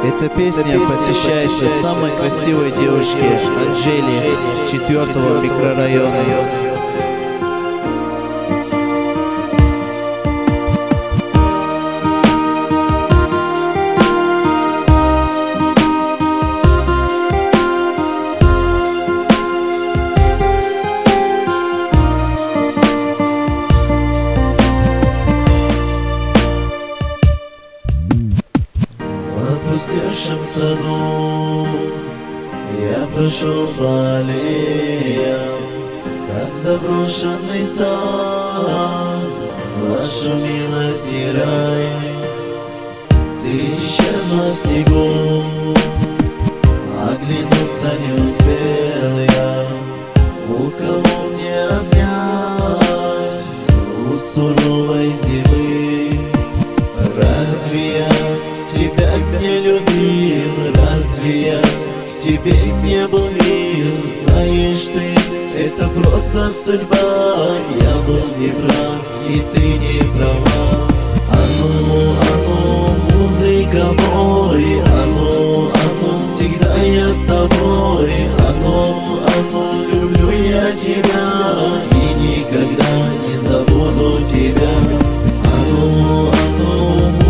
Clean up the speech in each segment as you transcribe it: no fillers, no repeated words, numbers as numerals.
Эта песня посвящается самой красивой девушке Анжеле с 4-го микрорайона. В опустевшем саду я прошел по аллеям, как заброшенный сад, вашу милость и рай. Ты исчезла в снегу, оглянуться не успел я, у кого мне обнять у суровой зимы. Разве я тебя не любил, разве я тебе не был мил? Знаешь ты, это просто судьба, я был неправ, и ты не права. Музыка мой, всегда я с тобой. Люблю я тебя и никогда не забуду тебя.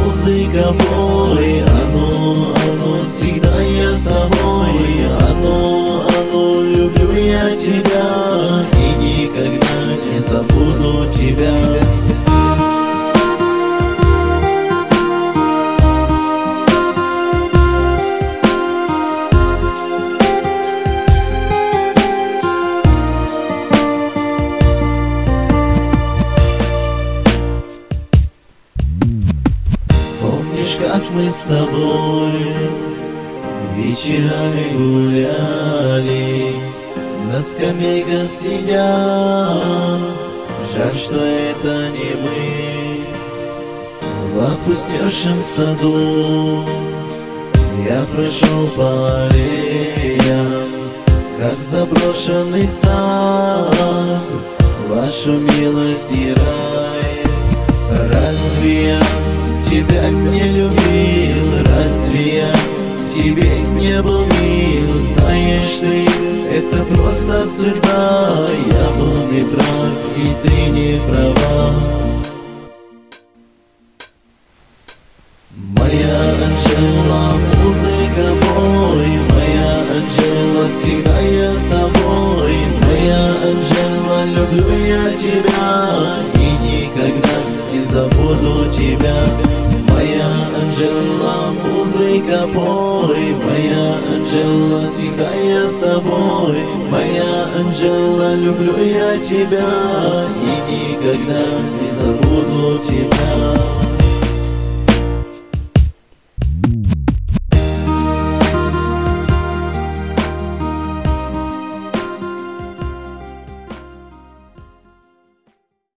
Музыка мой, всегда я с тобой. Люблю я тебя и никогда не забуду тебя. Помнишь, как мы с тобой вечерами гуляли, на скамейках сидя? Жаль, что это не мы. В опустевшем саду я прошел по аллеям, как заброшенный сад, вашу милость и рай. Разве я тебя не любил, разве я тебе не был мил? Знаешь ты, это просто судьба, я был неправ, и ты не права. Моя Анжела, музыка мой, моя Анжела, всегда я с тобой. Моя Анжела, люблю я тебя и никогда не забуду тебя. Моя Анжела, музыка пой, моя Анжела, всегда я с тобой. Моя Анжела, люблю я тебя и никогда не забуду тебя.